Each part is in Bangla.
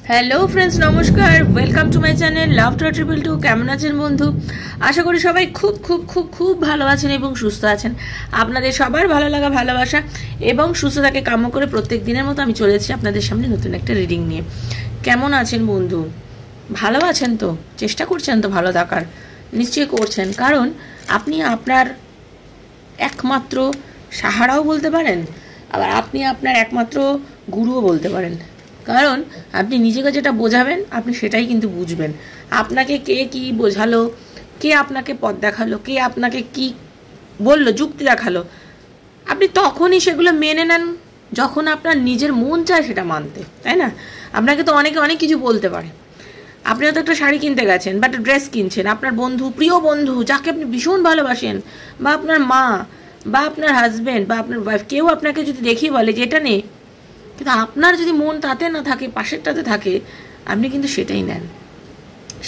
হ্যালো ফ্রেন্ডস, নমস্কার। Welcome to my channel love triple two. কেমন আছেন বন্ধু? আশা করি সবাই খুব খুব খুব খুব ভালো আছেন এবং সুস্থ আছেন। আপনাদের সবার ভালো লাগা, ভালোবাসা এবং সুস্থতাকে কাম্য করে প্রত্যেক দিনের মতো আমি চলে এসেছি আপনাদের সামনে নতুন একটা রিডিং নিয়ে। কেমন আছেন বন্ধু? ভালো আছেন তো? চেষ্টা করছেন তো ভালো থাকার? নিশ্চয়ই করছেন, কারণ আপনি আপনার একমাত্র সাহারাও বলতে পারেন, আবার আপনি আপনার একমাত্র গুরুও বলতে পারেন। কারণ আপনি নিজেকে যেটা বোঝাবেন আপনি সেটাই কিন্তু বুঝবেন। আপনাকে কে কি বোঝালো, কে আপনাকে পথ দেখালো, কে আপনাকে কি বললো, যুক্তি দেখালো, আপনি তখনই সেগুলো মেনে নেন যখন আপনার নিজের মন চায় সেটা মানতে, তাই না? আপনাকে তো অনেকে অনেক কিছু বলতে পারে। আপনি হয়তো একটা শাড়ি কিনতে গেছেন বা একটা ড্রেস কিনছেন, আপনার বন্ধু, প্রিয় বন্ধু যাকে আপনি ভীষণ ভালোবাসেন, বা আপনার মা বা আপনার হাজব্যান্ড বা আপনার ওয়াইফ, কেউ আপনাকে যদি দেখিয়ে বলে যে এটা নেই, কিন্তু আপনার যদি মন তাতে না থাকে, পাশেরটাতে থাকে, আপনি কিন্তু সেটাই নেন।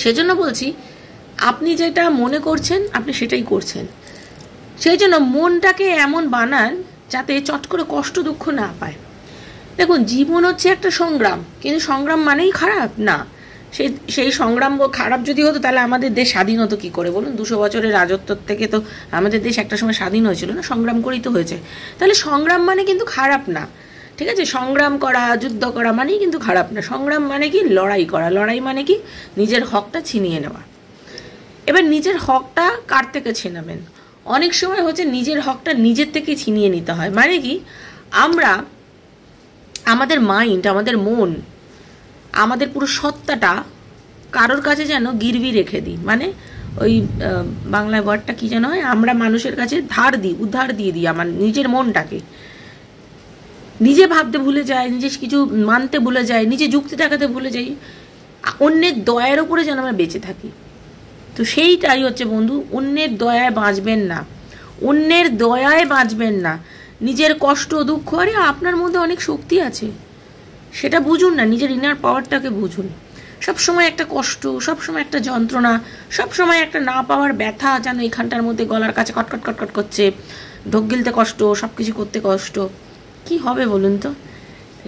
সেজন্য বলছি, আপনি যেটা মনে করছেন আপনি সেটাই করছেন। সেই জন্য মনটাকে এমন বানান যাতে চট করে কষ্ট দুঃখ না পায়। দেখুন, জীবন হচ্ছে একটা সংগ্রাম, কিন্তু সংগ্রাম মানেই খারাপ না। সেই সংগ্রাম খারাপ যদি হতো তাহলে আমাদের দেশ স্বাধীন হতো কী করে বলুন? 200 বছরের রাজত্ব থেকে তো আমাদের দেশ একটা সময় স্বাধীন হয়েছিল না, সংগ্রাম করেই তো হয়েছে। তাহলে সংগ্রাম মানে কিন্তু খারাপ না, ঠিক আছে? সংগ্রাম করা, যুদ্ধ করা মানেই কিন্তু খারাপ না। সংগ্রাম মানে কি? লড়াই করা। লড়াই মানে কি? নিজের হকটা ছিনিয়ে নেওয়া। এবার নিজের হকটা কার থেকে ছিনাবেন? অনেক সময় হচ্ছে নিজের হকটা নিজের থেকে ছিনিয়ে নিতে হয়। মানে কি? আমরা আমাদের মাইন্ড, আমাদের মন, আমাদের পুরো সত্তাটা কারোর কাছে যেন গিরবি রেখে দিই। মানে ওই বাংলায় ওয়ার্ডটা কি যেন হয়, আমরা মানুষের কাছে উদ্ধার দিয়ে দিই আমার নিজের মনটাকে। নিজে ভাবতে ভুলে যায়, নিজে কিছু মানতে ভুলে যায়, নিজে যুক্তি দেখাতে ভুলে যাই, অন্যের দয়ার উপরে যেন আমরা বেঁচে থাকি। তো সেইটাই হচ্ছে বন্ধু, অন্যের দয়ায় বাঁচবেন না, অন্যের দয়ায় বাঁচবেন না। নিজের কষ্ট দুঃখ, আরে আপনার মধ্যে অনেক শক্তি আছে, সেটা বুঝুন না, নিজের ইনার পাওয়ারটাকে বুঝুন। সবসময় একটা কষ্ট, সবসময় একটা যন্ত্রণা, সবসময় একটা না পাওয়ার ব্যথা যেন এখানটার মধ্যে গলার কাছে কটকট কটকট করছে, ঢোক গিলতে কষ্ট, সব কিছু করতে কষ্ট, কি হবে বলুন তো?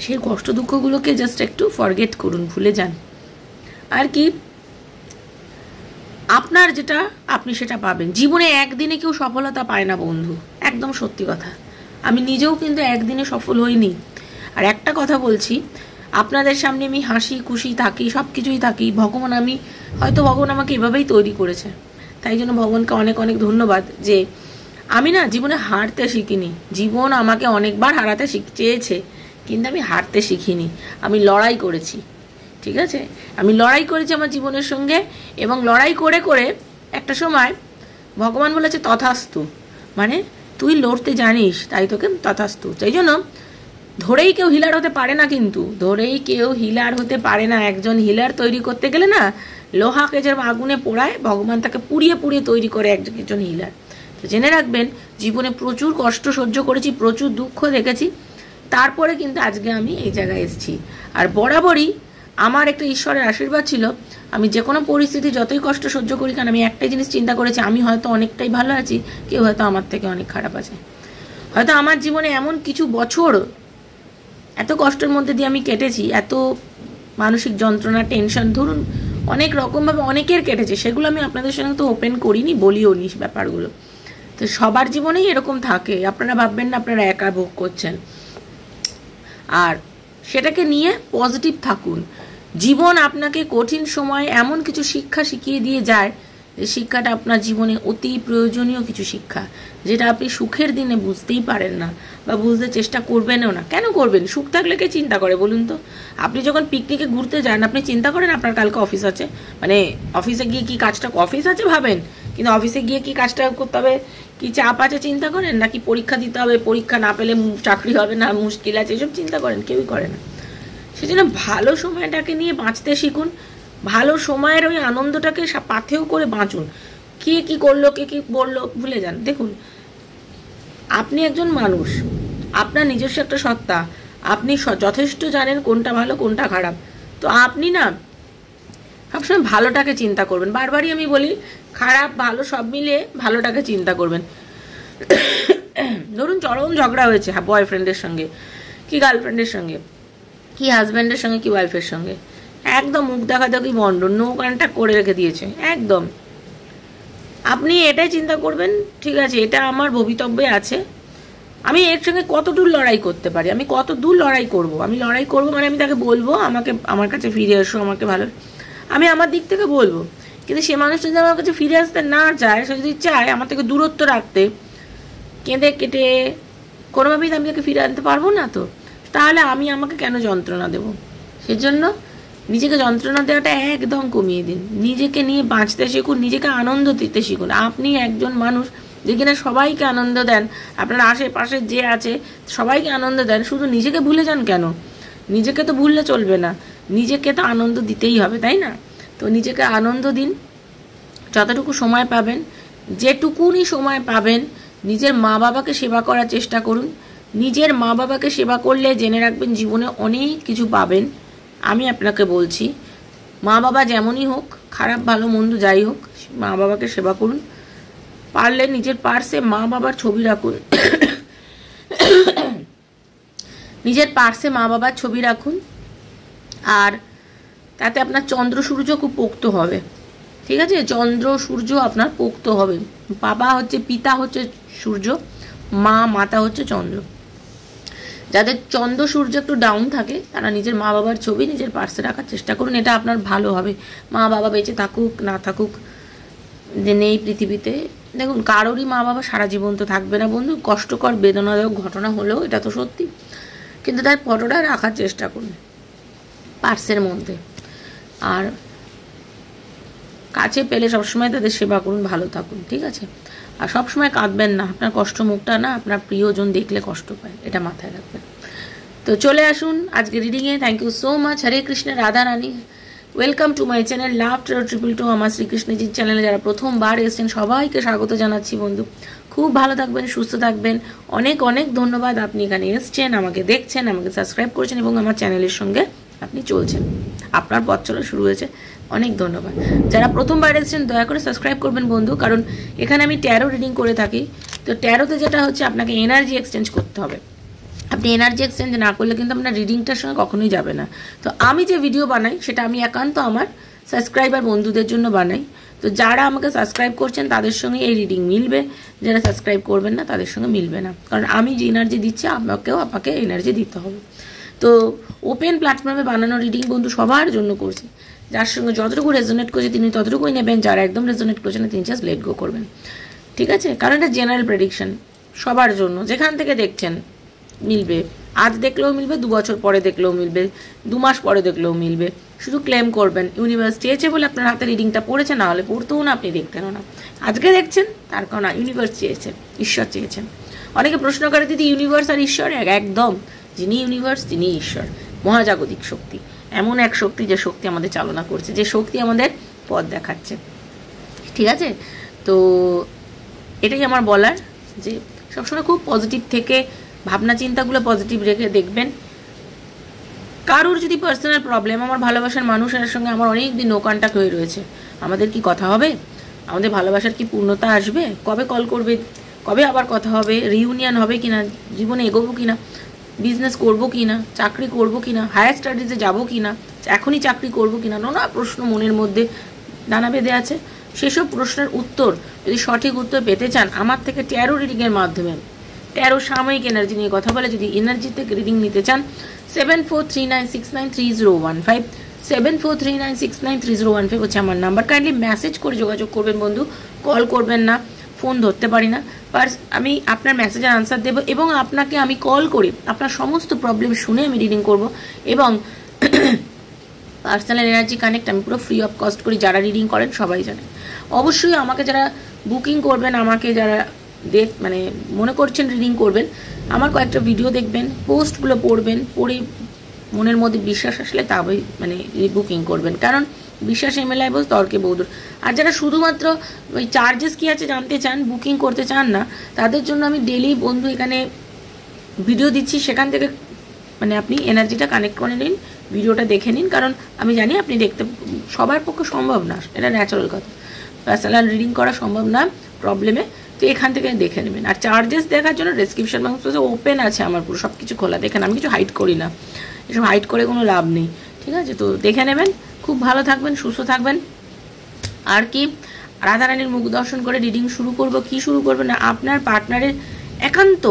সেই কষ্ট দুঃখগুলোকে জাস্ট একটু ফরগেট করুন, ভুলে যান। আর কি, আপনার যেটা আপনি সেটা পাবেন। জীবনে একদিনে কেউ সফলতা পায় না বন্ধু, একদম সত্যি কথা। আমি নিজেও কিন্তু একদিনে সফল হইনি। আর একটা কথা বলছি, আপনাদের সামনে আমি হাসি খুশি থাকি, সব কিছুই থাকি, ভগবান আমাকে এভাবেই তৈরি করেছে। তাই জন্য ভগবানকে অনেক অনেক ধন্যবাদ যে আমি না জীবনে হারতে শিখিনি। জীবন আমাকে অনেকবার হারাতে চেয়েছে, কিন্তু আমি হারতে শিখিনি, আমি লড়াই করেছি। ঠিক আছে, আমি লড়াই করেছি আমার জীবনের সঙ্গে, এবং লড়াই করে করে একটা সময় ভগবান বলেছে তথাস্তু, মানে তুই লড়তে জানিস তাই তোকে তথাস্তু। সেই জন্য ধরেই কেউ হিলার হতে পারে না, কিন্তু ধরেই কেউ হিলার হতে পারে না। একজন হিলার তৈরি করতে গেলে না, লোহাকে যে আগুনে পোড়ায়, ভগবান তাকে পুড়িয়ে পুড়িয়ে তৈরি করে একজন হিলার। তো জেনে রাখবেন, জীবনে প্রচুর কষ্ট সহ্য করেছি, প্রচুর দুঃখ দেখেছি, তারপরে কিন্তু আজকে আমি এই জায়গায় এসেছি। আর বরাবরই আমার একটা ঈশ্বরের আশীর্বাদ ছিল, আমি যে কোনো পরিস্থিতি যতই কষ্ট সহ্য করি, কারণ আমি একটাই জিনিস চিন্তা করেছি, আমি হয়তো অনেকটাই ভালো আছি, কেউ হয়তো আমার থেকে অনেক খারাপ আছে। হয়তো আমার জীবনে এমন কিছু বছর এত কষ্টের মধ্যে দিয়ে আমি কেটেছি, এত মানসিক যন্ত্রণা, টেনশন, ধরুন অনেক রকমভাবে অনেকের কেটেছে, সেগুলো আমি আপনাদের সঙ্গে তো ওপেন করিনি, বলিও নি ব্যাপারগুলো। তো সবার জীবনেই এরকম থাকে, আপনারা ভাববেন না আপনারা একা ভোগ করছেন। আর সেটাকে নিয়ে পজিটিভ থাকুন। জীবন আপনাকে কঠিন সময় এমন কিছু শিক্ষা শিখিয়ে দিয়ে যায়, যে শিক্ষাটা আপনার জীবনে অতি প্রয়োজনীয় কিছু শিক্ষা, যেটা আপনি সুখের দিনে বুঝতেই পারেন না বা বুঝতে চেষ্টা করবেনও না। কেন করবেন? সুখ থাকলে কে চিন্তা করে বলুন তো? আপনি যখন পিকনিকে ঘুরতে যান, আপনি চিন্তা করেন আপনার কালকে অফিস আছে, মানে অফিসে গিয়ে কি কাজটা, অফিস আছে ভাবেন, কিন্তু অফিসে গিয়ে কি কাজটা করতে হবে, কি চাপ আছে চিন্তা করেন, নাকি পরীক্ষা দিতে হবে, পরীক্ষা না পেলে চাকরি হবে না, মুশকিল আছে, এসব চিন্তা করেন? কেউই করে না। সেজন্য ভালো সময়টাকে নিয়ে বাঁচতে শিখুন, ভালো সময়ের ওই আনন্দটাকে পাথেয় করে বাঁচুন। কে কি করলো, কে কি বললো ভুলে যান। দেখুন, আপনি একজন মানুষ, আপনার নিজস্ব একটা সত্তা, আপনি যথেষ্ট জানেন কোনটা ভালো কোনটা খারাপ। তো আপনি না সবসময় ভালোটাকে চিন্তা করবেন। বারবারই আমি বলি, খারাপ ভালো সব মিলিয়ে ভালোটাকে চিন্তা করবেন। ধরুন চরম ঝগড়া হয়েছে বয়ফ্রেন্ডের সঙ্গে, কি গার্লফ্রেন্ডের সঙ্গে, কি হাজব্যান্ডের সঙ্গে, কি ওয়াইফের সঙ্গে, একদম মুখ দেখাদেখি বন্ধ, নো কন্ট্যাক্ট করে রেখে দিয়েছে একদম। আপনি এটাই চিন্তা করবেন, ঠিক আছে এটা আমার ভবিতব্যে আছে, আমি এর সঙ্গে কতদূর লড়াই করতে পারি, আমি কত দূর লড়াই করব। আমি লড়াই করব মানে আমি তাকে বলবো আমাকে আমার কাছে ফিরে এসো, আমাকে ভালো, আমি আমার দিক থেকে বলবো। কিন্তু সে মানুষটা যদি আমার কাছে ফিরে আসতে না চায়, সে যদি চায় আমার থেকে দূরত্ব রাখতে, কেঁদে কেটে কোনোভাবেই আমি তাকে ফিরে আনতে পারবো না, তো তাহলে আমি আমাকে কেন যন্ত্রণা দেব? সেজন্য নিজেকে যন্ত্রণা দেওয়াটা একদম কমিয়ে দিন, নিজেকে নিয়ে বাঁচতে শিখুন, নিজেকে আনন্দ দিতে শিখুন। আপনি একজন মানুষ যে কিনা সবাইকে আনন্দ দেন, আপনার আশেপাশে যে আছে সবাইকে আনন্দ দেন, শুধু নিজেকে ভুলে যান কেন? নিজেকে তো ভুললে চলবে না, নিজেকে তো আনন্দ দিতেই হবে, তাই না? তো নিজেকে আনন্দ দিন যতটুকু সময় পাবেন, যেটুকুনি সময় পাবেন নিজের মা বাবাকে সেবা করার চেষ্টা করুন। নিজের মা বাবাকে সেবা করলে জেনে রাখবেন জীবনে অনেক কিছু পাবেন। আমি আপনাকে বলছি, মা বাবা যেমনই হোক, খারাপ ভালো মন্দ যাই হোক, মা বাবাকে সেবা করুন। পারলে নিজের পার্সে মা বাবার ছবি রাখুন, নিজের পার্সে মা বাবার ছবি রাখুন। আর তাতে আপনার চন্দ্র সূর্য খুব পোক্ত হবে, ঠিক আছে? চন্দ্র সূর্য আপনার পোক্ত হবে। বাবা হচ্ছে, পিতা হচ্ছে সূর্য, মা মাতা হচ্ছে চন্দ্র। যাদের চন্দ্র সূর্য একটু ডাউন থাকে তারা নিজের মা বাবার ছবি নিজের পার্সে রাখার চেষ্টা করুন, এটা আপনার ভালো হবে। মা বাবা বেঁচে থাকুক না থাকুক যে নেই পৃথিবীতে, দেখুন কারোরই মা বাবা সারা জীবন তো থাকবে না বন্ধু, কষ্টকর বেদনাদায়ক ঘটনা হলেও এটা তো সত্যি, কিন্তু তার ফটোটা রাখার চেষ্টা করুন পার্সের মধ্যে। আর কাছে পেলে সবসময় তাদের সেবা করুন, ভালো থাকুন, ঠিক আছে? আর সবসময় কাঁদবেন না, আপনার কষ্ট মুখটা না আপনার প্রিয়জন দেখলে কষ্ট পায়, এটা মাথায় রাখবেন। তো চলে আসুন আজকে রিডিংয়ে। Thank you so much. Hare Krishna, Radha Rani. Welcome to my channel love triple two. আমার শ্রীকৃষ্ণজির চ্যানেলে যারা প্রথমবার এসেছেন সবাইকে স্বাগত জানাচ্ছি বন্ধু। খুব ভালো থাকবেন, সুস্থ থাকবেন। অনেক অনেক ধন্যবাদ, আপনি এখানে এসছেন, আমাকে দেখছেন, আমাকে সাবস্ক্রাইব করছেন এবং আমার চ্যানেলের সঙ্গে আপনি চলছেন, আপনার পথ চলা শুরু হয়েছে, অনেক ধন্যবাদ। যারা প্রথমবার এসেছেন দয়া করে সাবস্ক্রাইব করবেন বন্ধু, কারণ এখানে আমি ট্যারো রিডিং করে থাকি। তো ট্যারোতে যেটা হচ্ছে আপনাকে এনার্জি এক্সচেঞ্জ করতে হবে, আপনি এনার্জি এক্সচেঞ্জ না করলে কিন্তু আপনার রিডিংটার সঙ্গে কখনোই যাবে না। তো আমি যে ভিডিও বানাই সেটা আমি একান্ত আমার সাবস্ক্রাইবার বন্ধুদের জন্য বানাই। তো যারা আমাকে সাবস্ক্রাইব করছেন তাদের সঙ্গে এই রিডিং মিলবে, যারা সাবস্ক্রাইব করবেন না তাদের সঙ্গে মিলবে না, কারণ আমি যে এনার্জি দিচ্ছি আপনাকে এনার্জি দিতে হবে। তো ওপেন প্ল্যাটফর্মে বানানো রিডিং বন্ধু সবার জন্য করছি, যার সঙ্গে যতটুকু রেজোনেট করছে তিনি ততটুকুই নেবেন, যারা একদম রেজোনেট করছে না তিনি জাস্ট লেট গো করবেন, ঠিক আছে? কারণ এটা জেনারেল প্রেডিকশন সবার জন্য, যেখান থেকে দেখছেন মিলবে, আজ দেখলেও মিলবে, 2 বছর পরে দেখলেও মিলবে, 2 মাস পরে দেখলেও মিলবে। শুধু ক্লেম করবেন ইউনিভার্স চেয়েছে বলে আপনার হাতে রিডিংটা পড়েছে, না হলে পড়তেও না, আপনি দেখতেনও না। আজকে দেখছেন তার কারণ ইউনিভার্স চেয়েছে, ঈশ্বর চেয়েছেন। অনেকে প্রশ্ন করে দিদি ইউনিভার্স আর ঈশ্বর একদম, যিনি ইউনিভার্স তিনি ঈশ্বর, মহাজাগতিক শক্তি, এমন এক শক্তি যে শক্তি আমাদের চালনা করছে, যে শক্তি আমাদের পথ দেখাচ্ছে, ঠিক আছে? তো এটাই আমার বলার, যে সবসময় খুব পজিটিভ থেকে ভাবনা চিন্তাগুলো পজিটিভ রেখে দেখবেন। কারোর যদি পার্সোনাল প্রবলেম, আমার ভালোবাসার মানুষের সঙ্গে আমার অনেক দিন নো কন্ট্যাক্ট হয়ে রয়েছে, আমাদের কি কথা হবে, আমাদের ভালোবাসার কি পূর্ণতা আসবে, কবে কল করবে, কবে আবার কথা হবে, রিইউনিয়ন হবে কিনা, জীবনে এগোবো কিনা, বিজনেস করবো কিনা, চাকরি করবো কিনা, হায়ার স্টাডিজে যাবো কিনা, এখনই চাকরি করবো কিনা, নানা প্রশ্ন মনের মধ্যে দানা বেঁধে আছে। সেসব প্রশ্নের উত্তর যদি সঠিক উত্তর পেতে চান আমার থেকে ট্যারো রিডিংয়ের মাধ্যমে, ট্যারো সাময়িক এনার্জি নিয়ে কথা বলে যদি এনার্জি থেকে রিডিং নিতে চান 7439693015, 7439693015 হচ্ছে আমার নাম্বার। কাইন্ডলি মেসেজ করে যোগাযোগ করবেন বন্ধু, কল করবেন না, ফোন ধরতে পারি না, আমি আপনার মেসেজের আনসার দেবো এবং আপনাকে আমি কল করে আপনার সমস্ত প্রবলেম শুনে আমি রিডিং করব। এবং পার্সোনাল এনার্জি কানেক্ট আমি পুরো ফ্রি অফ কস্ট করি, যারা রিডিং করেন সবাই জানেন। অবশ্যই আমাকে যারা বুকিং করবেন, আমাকে যারা মানে মনে করছেন রিডিং করবেন, আমার কয়েকটা ভিডিও দেখবেন, পোস্টগুলো পড়বেন, পড়ে মনের মধ্যে বিশ্বাস আসলে তবেই মানে বুকিং করবেন, কারণ বিশ্বাস এমএলআই বল তর্কে বহুদূর। আর যারা শুধুমাত্র ওই চার্জেস কী আছে জানতে চান, বুকিং করতে চান না, তাদের জন্য আমি ডেলি বন্ধু এখানে ভিডিও দিচ্ছি, সেখান থেকে মানে আপনি এনার্জিটা কানেক্ট করে নিন, ভিডিওটা দেখে নিন, কারণ আমি জানি আপনি দেখতে সবার পক্ষে সম্ভব না, এটা ন্যাচারাল কথা, পার্সোনাল রিডিং করা সম্ভব না প্রবলেমে, তো এখান থেকে দেখে নেবেন। আর চার্জেস দেখার জন্য ডেসক্রিপশন বক্সে ওপেন আছে আমার পুরো সব কিছু খোলা, দেখেন আমি কিছু হাইড করি না, এসব হাইড করে কোনো লাভ নেই, ঠিক আছে? তো দেখে নেবেন, খুব ভালো থাকবেন, সুস্থ থাকবেন। আর কি, রাধারানীর মুখ দর্শন করে রিডিং শুরু করব। কি শুরু করবো না, আপনার পার্টনারের একান্ত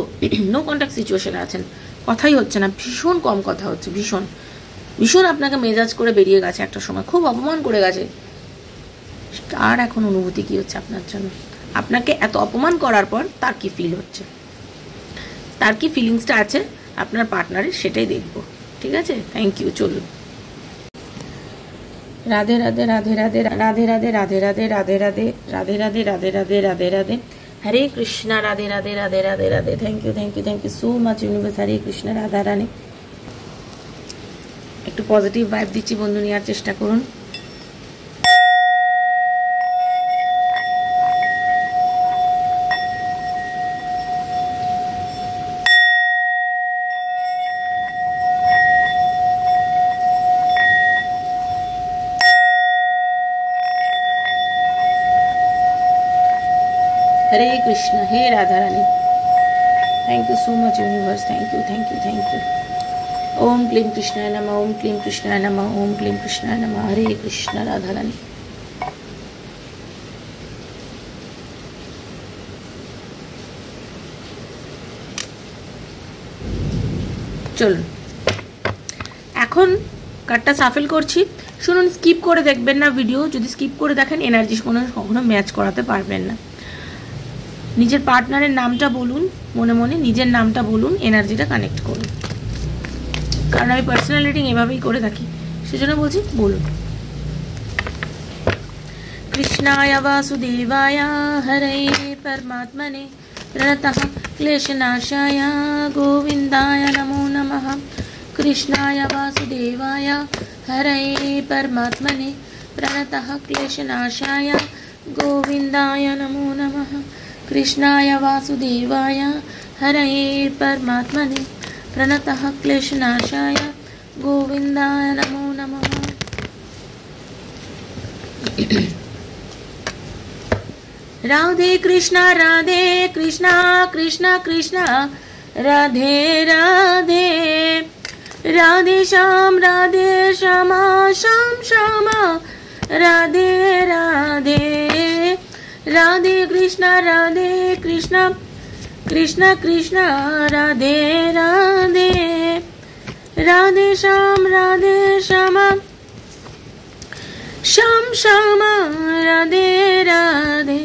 নো কন্ট্যাক্ট সিচুয়েশনে আছেন, কথাই হচ্ছে না, ভীষণ কম কথা হচ্ছে, ভীষণ ভীষণ আপনাকে মেজাজ করে বেরিয়ে গেছে একটা সময়, খুব অপমান করে গেছে। আর এখন অনুভূতি কি হচ্ছে আপনার জন্য, আপনাকে এত অপমান করার পর তার কি ফিল হচ্ছে, তার কি ফিলিংসটা আছে আপনার পার্টনারের, সেটাই দেখবো। ঠিক আছে, থ্যাংক ইউ। চলুন। Radhe Radhe Radhe Radhe Radhe Radhe Radhe Radhe Radhe Radhe Radhe Radhe Radhe Radhe Radhe Radhe Hare Krishna. Radhe Radhe Radhe Radhe Radhe. Thank you thank you thank you so much universe. Hare Krishna. Radha Rani, একটু পজিটিভ ভাইব দিচ্ছি বন্ধু, নেওয়ার চেষ্টা করুন। हरे कृष्ण। हे Radha Rani, thank you so much universe, thank you thank you thank you. ओम क्लीं कृष्णाय नमः, ओम क्लीं कृष्णाय नमः, ओम क्लीं कृष्णाय नमः। हरे कृष्ण। राधा रानी, চলুন এখন কার্ডটা সাফেল করছি। শুনুন, স্কিপ করে দেখবেন না ভিডিও, যদি স্কিপ করে দেখেন এনার্জি কখনো ম্যাচ করাতে পারবেন না। নিজের পার্টনারের নামটা বলুন, মনে মনে নিজের নামটা বলুন, এনার্জিটা কানেক্ট করুন। কারণ আমি পার্সোনাল রিডিং এভাবেই করে থাকি, সেজন্য বলছি বলুন। কৃষ্ণায় বাসুদেবায় হরে পরমাত্মনে প্রণতঃ ক্লেশনাশায় গোবিন্দায় নমো নমঃ। কৃষ্ণায় বাসুদেবায় হরে পরমাত্মনে প্রণতঃ ক্লেশনাশায় গোবিন্দায় নমো নমঃ। কৃষ্ণায় বাসুদেবায় হরে পরমাত্মনে প্রণতঃ ক্লেশনাশায় গোবিন্দায় নমো নমঃ। রাধে কৃষ্ণ কৃষ্ণ কৃষ্ণ রাধে রাধে, রাধে শ্যাম শ্যাম শ্যাম রাধে রাধে, রাধে কৃষ্ণ কৃষ্ণ কৃষ্ণ রাধে রাধে, রাধে শ্যাম শ্যাম শ্যাম রাধে রাধে।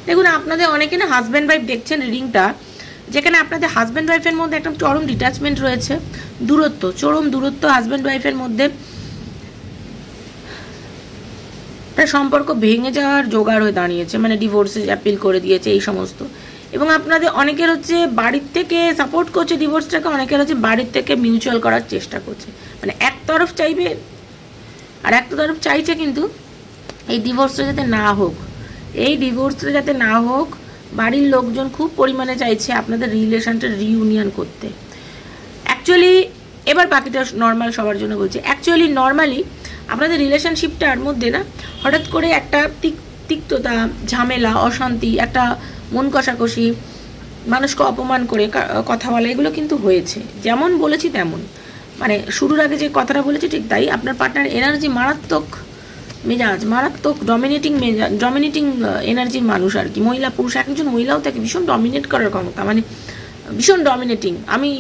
দেখুন, আপনাদের অনেকে না হাজব্যান্ড ওয়াইফ দেখছেন রিডিংটা, যেখানে আপনাদের হাজব্যান্ড ওয়াইফের মধ্যে একটা চরম ডিটাচমেন্ট রয়েছে, দূরত্ব, চরম দূরত্ব হাজব্যান্ড ওয়াইফের মধ্যে, তার সম্পর্ক ভেঙে যাওয়ার জোগাড় হয়ে দাঁড়িয়েছে, মানে ডিভোর্সে অ্যাপিল করে দিয়েছে এই সমস্ত। এবং আপনাদের অনেকের হচ্ছে বাড়ির থেকে সাপোর্ট করছে ডিভোর্সটাকে, অনেকের হচ্ছে বাড়ির থেকে মিউচুয়াল করার চেষ্টা করছে, মানে এক তরফ চাইবে আর একটা তরফ চাইছে কিন্তু এই ডিভোর্সটা যাতে না হোক, এই ডিভোর্সটা যাতে না হোক। বাড়ির লোকজন খুব পরিমাণে চাইছে আপনাদের রিলেশনটা রিইউনিয়ন করতে। অ্যাকচুয়ালি এবার বাকিটা নর্মাল সবার জন্য বলছি। অ্যাকচুয়ালি নর্মালি আপনাদের রিলেশনশিপটার মধ্যে না হঠাৎ করে একটা তিক্ততা, ঝামেলা, অশান্তি, একটা মন কষাকষি, মানুষকে অপমান করে কথা বলা, এগুলো কিন্তু হয়েছে। যেমন বলেছি তেমন, মানে শুরুর আগে যে কথাটা বলেছি ঠিক তাই। আপনার পার্টনার এনার্জি মারাত্মক মেজাজ, মারাত্মক ডমিনেটিং এনার্জির মানুষ আর কি। মহিলা পুরুষ একজন মহিলাও তাকে ভীষণ ডমিনেট করার ক্ষমতা, মানে ভীষণ ডমিনেটিং। আমি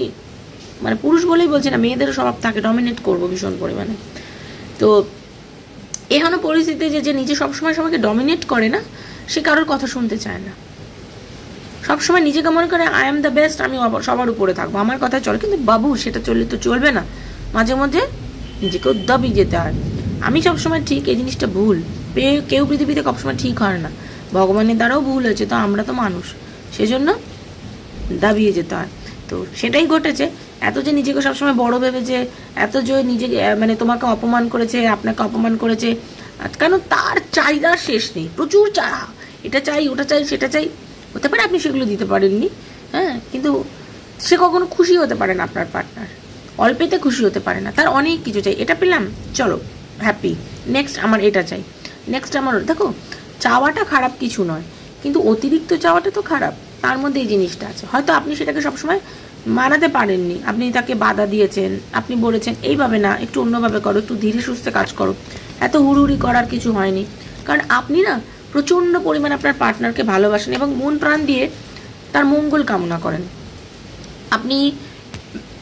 মানে পুরুষ বলেই বলছি না, মেয়েদেরও স্বভাব থাকে ডমিনেট করবো ভীষণ পরিমাণে। তো এখনো পরিস্থিতি যে নিজে সবসময় সবাইকে ডমিনেট করে না, সে কারোর কথা শুনতে চায় না, সবসময় নিজেকে মনে করে আই এম দ্য বেস্ট, আমি সবার উপরে থাকবো, আমার কথা চলে। কিন্তু বাবু, সেটা চললে তো চলবে না, মাঝে মধ্যে নিজেকেও দাবিয়ে যেতে হয়। আমি সবসময় ঠিক, এই জিনিসটা ভুল। কেউ পৃথিবীতে সবসময় ঠিক হয় না, ভগবানের দ্বারাও ভুল হয়েছে, তো আমরা তো মানুষ, সেজন্য দাবিয়ে যেতে হয়। তো সেটাই ঘটেছে। এত যে নিজেকে সবসময় বড় ভেবেছে, এত যে নিজেকে মানে তোমাকে অপমান করেছে, আপনাকে অপমান করেছে, কেন তার চাহিদার শেষ নেই, প্রচুর চাওয়া, এটা চাই, ওটা চাই, সেটা চাই। হতে পারে আপনি সেগুলো দিতে পারেননি, হ্যাঁ, কিন্তু সে কখনো খুশি হতে পারে না আপনার পার্টনার, অল্পেতে খুশি হতে পারে না, তার অনেক কিছু চাই। এটা পেলাম, চলো হ্যাপি, নেক্সট আমার এটা চাই, নেক্সট আমার। দেখো, চাওয়াটা খারাপ কিছু নয়, কিন্তু অতিরিক্ত চাওয়াটা তো খারাপ। তার মধ্যে এই জিনিসটা আছে, হয়তো আপনি সেটাকে সবসময় মানাতে পারেননি, আপনি তাকে বাধা দিয়েছেন, আপনি বলেছেন এইভাবে না, একটু অন্যভাবে করো, একটু ধীরে সুস্থে কাজ করো, এত হুড়ুহুড়ি করার কিছু হয়নি। কারণ আপনি না প্রচণ্ড পরিমাণে আপনার পার্টনারকে ভালোবাসেন এবং মন প্রাণ দিয়ে তার মঙ্গল কামনা করেন। আপনি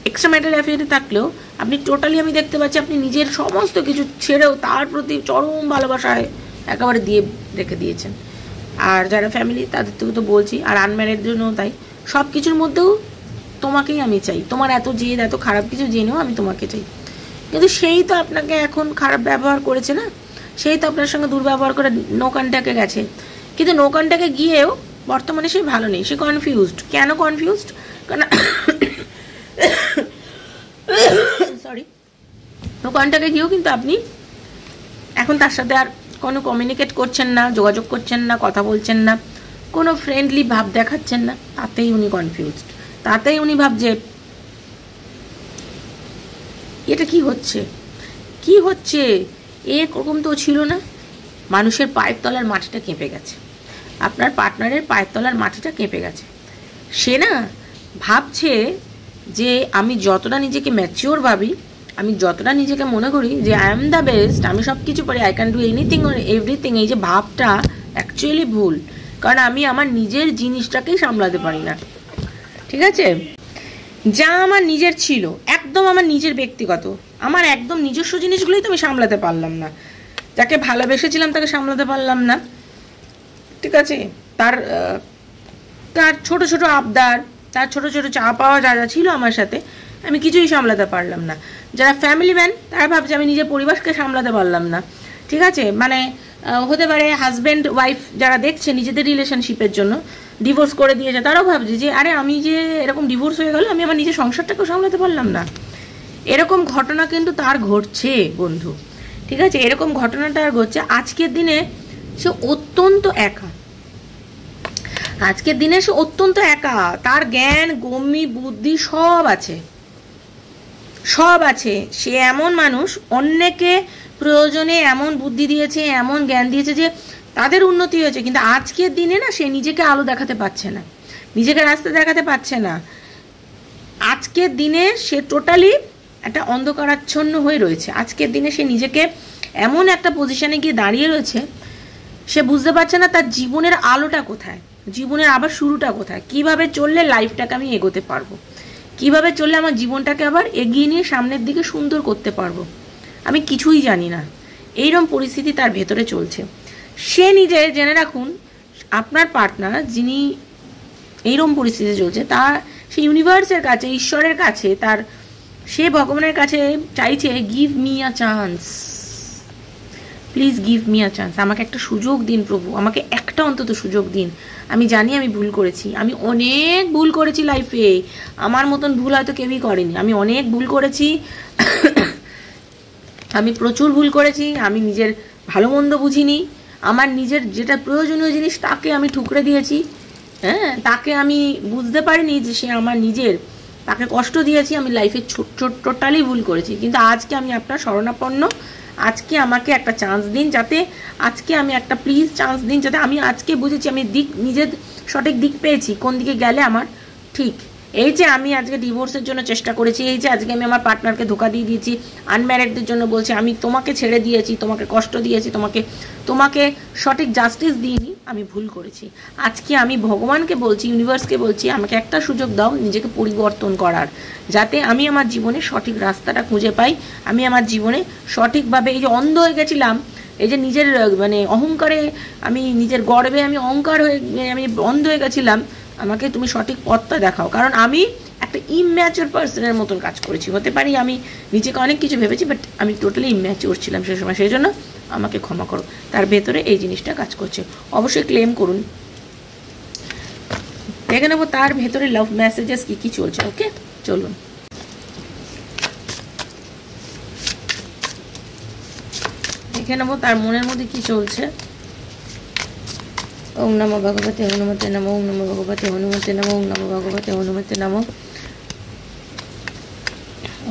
এক্সট্রা ম্যারিটাল অ্যাফেয়ারে থাকলেও আপনি টোটালি, আমি দেখতে পাচ্ছি আপনি নিজের সমস্ত কিছু ছেড়েও তার প্রতি চরম ভালোবাসায় একেবারে দিয়ে রেখে দিয়েছেন। আর যারা ফ্যামিলি তাদের থেকে তো বলছি, আর আনম্যারিড জন্যও তাই, সব কিছুর মধ্যেও তোমাকেই আমি চাই, তোমার এত জেদ, এত খারাপ কিছু জেনেও আমি তোমাকে চাই। কিন্তু সেই তো আপনাকে এখন খারাপ ব্যবহার করেছে না, সেই তো আপনার সঙ্গে দুর্ব্যবহার করে নো কন্ট্যাক্টে গেছে। কিন্তু নো কন্ট্যাক্টে গিয়েও বর্তমানে সে ভালো নেই, সে কনফিউজড। কেন কনফিউজড? কারণ সরি, নো কন্ট্যাক্টে গিয়েও কিন্তু আপনি এখন তার সাথে আর কোনো কমিউনিকেট করছেন না, যোগাযোগ করছেন না, কথা বলছেন না, কোনো ফ্রেন্ডলি ভাব দেখাচ্ছেন না, তাতেই উনি কনফিউজড। তাতেই উনি ভাবছে এটা কি হচ্ছে, কি হচ্ছে, এরকম তো ছিল না। মানুষের পায়ের তলার মাটিটা কেঁপে গেছে, আপনার পার্টনারের পায়ের তলার মাটিটা কেঁপে গেছে। সে না ভাবছে যে আমি যতটা নিজেকে ম্যাচিওর ভাবি, আমি যতটা নিজেকে মনে করি যে আই এম দ্য বেস্ট, আমি সব কিছু পারি, I can do anything or everything, এই যে ভাবটা অ্যাকচুয়ালি ভুল। কারণ আমি আমার নিজের জিনিসটাকেই সামলাতে পারি না। ঠিক আছে, যা আমার নিজের ছিল, একদম আমার নিজের ব্যক্তিগত, আমার একদম নিজস্ব জিনিসগুলোই তো আমি সামলাতে পারলাম না। যাকে ভালোবেসেছিলাম তাকে সামলাতে পারলাম না। ঠিক আছে, তার তার ছোট ছোট আবদার, তার ছোট ছোট চা পাওয়া যা যা ছিল আমার সাথে, আমি কিছুই সামলাতে পারলাম না। যারা ফ্যামিলি ম্যান তারা ভাবছে আমি নিজের পরিবারকে সামলাতে পারলাম না। ঠিক আছে, মানে হতে পারে হাজব্যান্ড ওয়াইফ যারা দেখছে নিজেদের রিলেশনশিপের জন্য ডিভোর্স করে দিয়েছে, তারাও ভাবছে যে আরে আমি যে এরকম ডিভোর্স হয়ে গেল, আমি আমার নিজের সংসারটাকেও সামলাতে পারলাম না। এরকম ঘটনা কিন্তু তার ঘটছে বন্ধু। ঠিক আছে, এরকম ঘটনাটা আর ঘটছে। আজকের দিনে সে অত্যন্ত একা, আজকের দিনে সে অত্যন্ত একা। তার জ্ঞান গম্যি বুদ্ধি সব আছে, সব আছে। সে এমন মানুষ, অন্যকে প্রয়োজনে এমন বুদ্ধি দিয়েছে, এমন জ্ঞান দিয়েছে যে তাদের উন্নতি হয়েছে। কিন্তু আজকের দিনে না সে নিজেকে আলো দেখাতে পারছে না, নিজেকে রাস্তা দেখাতে পারছে না। আজকের দিনে সে টোটালি একটা অন্ধকারাচ্ছন্ন হয়ে রয়েছে। আজকের দিনে সে নিজেকে এমন একটা পজিশনে গিয়ে দাঁড়িয়ে রয়েছে, সে বুঝতে পারছে না তার জীবনের আলোটা কোথায়, জীবনের আবার শুরুটা কোথায়, কিভাবে চললে লাইফটাকে আমি এগোতে পারবো, কিভাবে চললে আমার জীবনটাকে আবার এগিয়ে নিয়ে সামনের দিকে সুন্দর করতে পারবো, আমি কিছুই জানি না। এইরকম পরিস্থিতি তার ভেতরে চলছে। সে নিজে জেনে রাখুন, আপনার পার্টনার যিনি এইরকম পরিস্থিতি চলছে, তার সে ইউনিভার্সের কাছে, ঈশ্বরের কাছে, তার সে ভগবানের কাছে চাইছে give me a chance, please give me a chance, আমাকে একটা সুযোগ দিন প্রভু, আমাকে একটা অন্তত সুযোগ দিন। আমি জানি আমি ভুল করেছি, আমি অনেক ভুল করেছি লাইফে, আমার মতন ভুল হয়তো কেউই করেনি, আমি অনেক ভুল করেছি, আমি প্রচুর ভুল করেছি, আমি নিজের ভালো মন্দ বুঝিনি, আমার নিজের যেটা প্রয়োজনীয় জিনিস তাকে আমি ঠুকরে দিয়েছি, হ্যাঁ, তাকে আমি বুঝতে পারিনি যে সে আমার নিজের, তাকে কষ্ট দিয়েছি, আমি লাইফে টোটালি ভুল করেছি। কিন্তু আজকে আমি আপনার শরণাপন্ন, আজকে আমাকে একটা চান্স দিন, যাতে আজকে আমি একটা প্লিজ চান্স দিন, যাতে আমি আজকে বুঝেছি আমি দিক, নিজের সঠিক দিক পেয়েছি, কোন দিকে গেলে আমার ঠিক। এই যে আমি আজকে ডিভোর্সের জন্য চেষ্টা করেছি, এই যে আজকে আমি আমার পার্টনারকে ধোকা দিয়ে দিয়েছি, আনম্যারিডদের জন্য বলছি আমি তোমাকে ছেড়ে দিয়েছি, তোমাকে কষ্ট দিয়েছি, তোমাকে সঠিক জাস্টিস দিইনি, আমি ভুল করেছি। আজকে আমি ভগবানকে বলছি, ইউনিভার্সকে বলছি, আমাকে একটা সুযোগ দাও নিজেকে পরিবর্তন করার, যাতে আমি আমার জীবনে সঠিক রাস্তাটা খুঁজে পাই, আমি আমার জীবনে সঠিকভাবে, এই যে অন্ধ হয়ে গেছিলাম, এই যে নিজের মানে অহংকারে, আমি নিজের গর্বে আমি অহংকার হয়ে আমি অন্ধ হয়ে গেছিলাম, আমাকে তুমি সঠিক পথটা দেখাও। কারণ আমি একটা ইম্যাচিওর পার্সনের মতন কাজ করেছি, হতে পারি আমি নিজেকে অনেক কিছু ভেবেছি, বাট আমি টোটালি ইম্যাচিওর ছিলাম সে সময়, সেই জন্য আমাকে ক্ষমা করো। তার ভেতরে এই জিনিসটা কাজ করছে, অবশ্যই ক্লেম করুন। দেখে নেবো তার ভেতরে লাভ মেসেজেস কি কি চলছে। ওকে, চলুন। দেখে নেবো তার মনের মধ্যে কি চলছে। ওম নমো ভগবতে হনুমতে নমো, ওম নমো ভগবতে হনুমতে নমো, ওম নমো ভগবতে হনুমতে নমো,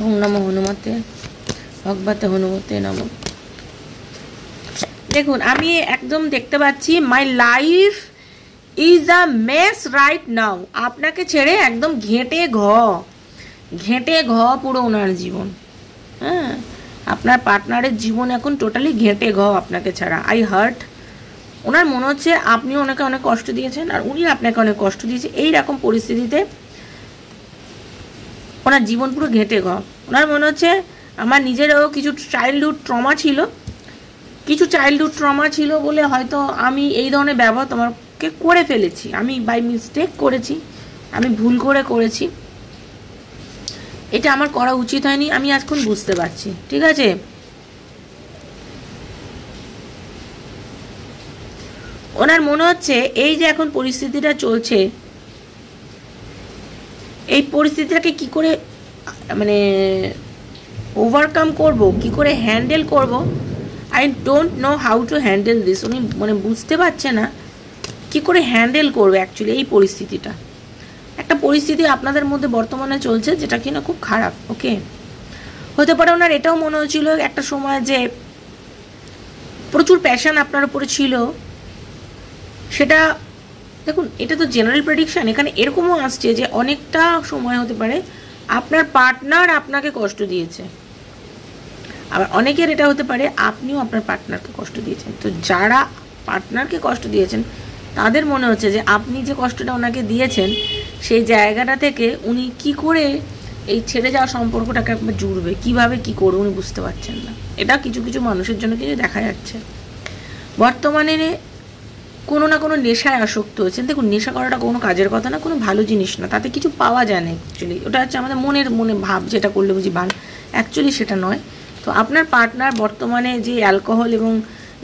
ওম নমো হনুমতে ভগবতে হনুমতে নমো। দেখুন আমি একদম দেখতে পাচ্ছি my life is a mace right now. আপনাকে ছেড়ে একদম ঘেঁটে ঘ পুরো ওনার জীবন। হ্যাঁ, আপনার পার্টনারের জীবন এখন টোটালি ঘেঁটে ঘ আপনাকে ছাড়া। I hurt. ওনার মনে হচ্ছে আপনিও ওনাকে অনেক কষ্ট দিয়েছেন আর উনি আপনাকে অনেক কষ্ট দিয়েছে। এইরকম পরিস্থিতিতে ওনার জীবন পুরো ঘেঁটে ঘ। ওনার মনে হচ্ছে আমার নিজেরও কিছু চাইল্ডহুড ট্রমা ছিল বলে হয়তো আমি এই ধরনের ব্যবহার তোমাকে করে ফেলেছি। আমি বাই মিস্টেক করেছি, আমি ভুল করে করেছি, এটা আমার করা উচিত হয়নি, আমি এখন বুঝতে পারছি। ঠিক আছে, ওনার মনে হচ্ছে এই যে এখন পরিস্থিতিটা চলছে, এই পরিস্থিতিটাকে কি করে মানে ওভারকাম করব, কি করে হ্যান্ডেল করব, I don't know how to handle this. উনি মানে বুঝতে পারছে না কি করে হ্যান্ডেল করবে অ্যাকচুয়ালি এই পরিস্থিতিটা। একটা পরিস্থিতি আপনাদের মধ্যে বর্তমানে চলছে যেটা কিনা খুব খারাপ। ওকে, হতে পারে ওনার এটাও মনে হচ্ছিল একটা সময় যে প্রচুর প্যাশন আপনার উপরে ছিল, সেটা দেখুন এটা তো জেনারেল প্রেডিকশন। এখানে এরকমও আসছে যে অনেকটা সময় হতে পারে আপনার পার্টনার আপনাকে কষ্ট দিয়েছে, আবার অনেকের এটা হতে পারে আপনিও আপনার পার্টনারকে কষ্ট দিয়েছেন। তো যারা পার্টনারকে কষ্ট দিয়েছেন তাদের মনে হচ্ছে যে আপনি যে কষ্টটা ওনাকে দিয়েছেন সেই জায়গাটা থেকে উনি কি করে এই ছেড়ে যাওয়া সম্পর্কটাকে একবার জুড়বে, কিভাবে কি করবে উনি বুঝতে পারছেন না। এটা কিছু কিছু মানুষের জন্য কিন্তু দেখা যাচ্ছে। বর্তমানে কোনো না কোনো নেশায় আসক্ত হয়েছেন। দেখুন নেশা করাটা কোনো কাজের কথা না, কোনো ভালো জিনিস না, তাতে কিছু পাওয়া যায় না অ্যাকচুয়ালি। ওটা হচ্ছে আমাদের মনে ভাব, যেটা করলে বুঝি ভালো, অ্যাকচুয়ালি সেটা নয়। তো আপনার পার্টনার বর্তমানে যে অ্যালকোহল এবং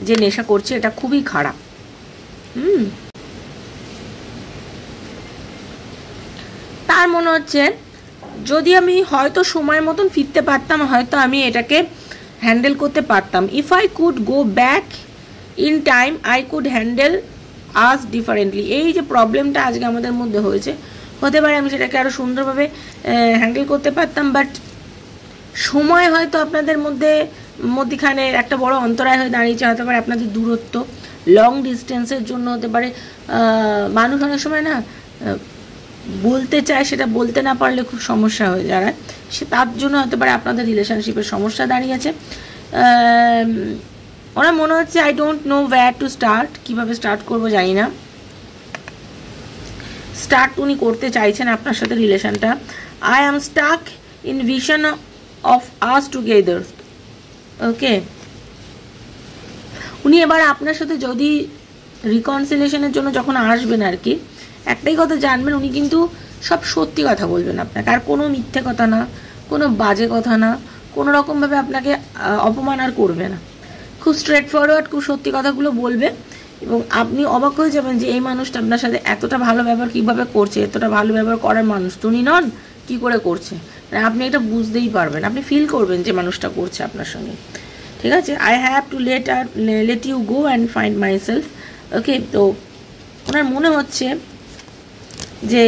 যে নেশা করছে এটা খুবই খারাপ। তার মনে হচ্ছে যদি আমি হয়তো সময় মতন ফিরতে পারতাম, হয়তো আমি এটাকে হ্যান্ডেল করতে পারতাম। If I could go back in time I could handle us differently. এই যে প্রবলেমটা আজকে আমাদের মধ্যে হয়েছে, হতে পারে আমি সেটাকে আরও সুন্দরভাবে হ্যান্ডেল করতে পারতাম, বাট সময় হয়তো আপনাদের মধ্যখানে একটা বড় অন্তরায় হয়ে দাঁড়িয়েছে। হতে পারে আপনাদের দূরত্ব, লং ডিস্টেন্সের জন্য হতে পারে মানুষ অনেক সময় না বলতে চায়, সেটা বলতে না পারলে খুব সমস্যা হয়ে যায়, সে তার জন্য হতে পারে আপনাদের রিলেশনশিপের সমস্যা দাঁড়িয়েছে। ওনার মনে হচ্ছে I don't know wire to start, কীভাবে স্টার্ট করবো জানি না। স্টার্ট উনি করতে চাইছেন আপনার সাথে রিলেশনটা। I am stuck in vision of us together. Okay, উনি এবার আপনার সাথে যদি রিকনসিলেশনের জন্য যখন আসবেন আর কি, একটাই কথা জানবেন, উনি কিন্তু সব সত্যি কথা বলবেন আপনাকে, আর কোনো মিথ্যে কথা না, কোনো বাজে কথা না, কোনো রকমভাবে আপনাকে অপমান আর করবে না। খুব স্ট্রেট ফরওয়ার্ড, খুব সত্যি কথাগুলো বলবে এবং আপনি অবাক হয়ে যাবেন যে এই মানুষটা আপনার সাথে এতটা ভালো ব্যবহার কীভাবে করছে। এতটা ভালো ব্যবহার করার মানুষ তো উনি নন, কী করে করছে আপনি এটা বুঝতেই পারবেন, আপনি ফিল করবেন যে মানুষটা করছে আপনার সঙ্গে। ঠিক আছে, I have to let you go and find myself. Okay, তো ওনার মনে হচ্ছে যে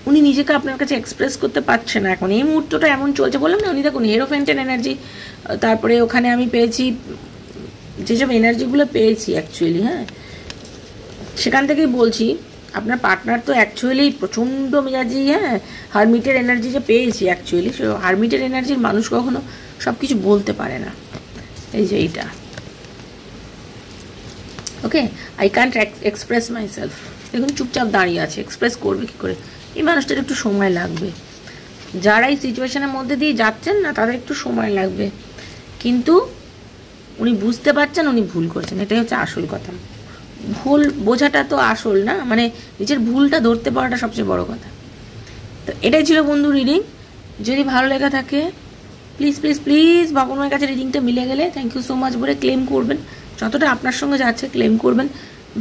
উনি নিজেকে আপনার কাছে এক্সপ্রেস করতে পারছে না এখন, এই মুহূর্তটা এমন চলছে। বললাম না, উনি দেখুন হেরোফেন্টেন এনার্জি, তারপরে ওখানে আমি পেয়েছি যেসব এনার্জিগুলো পেয়েছি অ্যাকচুয়ালি, হ্যাঁ সেখান থেকেই বলছি আপনার পার্টনার তো অ্যাকচুয়ালি প্রচণ্ড মেজাজি, হ্যাঁ হারমিটের এনার্জি যে পেয়েছি অ্যাকচুয়ালি, সে হারমিটের এনার্জির মানুষ কখনো সব কিছু বলতে পারে না। এই যে এইটা, okay, I can't express myself. দেখুন চুপচাপ দাঁড়িয়ে আছে, এক্সপ্রেস করবে কী করে? এই মানুষটার একটু সময় লাগবে। যারা এই সিচুয়েশনের মধ্যে দিয়ে যাচ্ছেন না তাদের একটু সময় লাগবে, কিন্তু উনি বুঝতে পারছেন উনি ভুল করছেন, এটাই হচ্ছে আসল কথা। ভুল বোঝাটা তো আসল না, মানে নিজের ভুলটা ধরতে পারাটা সবচেয়ে বড় কথা। তো এটাই ছিল বন্ধু রিডিং। যদি ভালো লেগে থাকে প্লিজ প্লিজ প্লিজ ভগবানের কাছে রিডিংটা মিলে গেলে থ্যাংক ইউ সো মাচ বলে ক্লেম করবেন, যতটা আপনার সঙ্গে যাচ্ছে ক্লেম করবেন।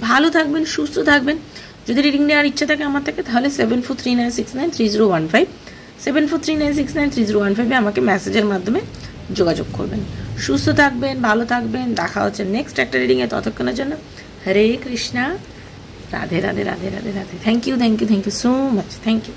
ভালো থাকবেন, সুস্থ থাকবেন। যদি রিডিং নেওয়ার ইচ্ছা থাকে আমার থেকে, তাহলে 7439693015 7439693015 আমাকে মেসেজের মাধ্যমে যোগাযোগ করবেন। সুস্থ থাকবেন, ভালো থাকবেন। দেখা হচ্ছে নেক্সট একটা রিডিংয়ে, ততক্ষণের জন্য Hare Krishna, Radhe Radhe Radhe Radhe Radhe. Thank you so much, thank you.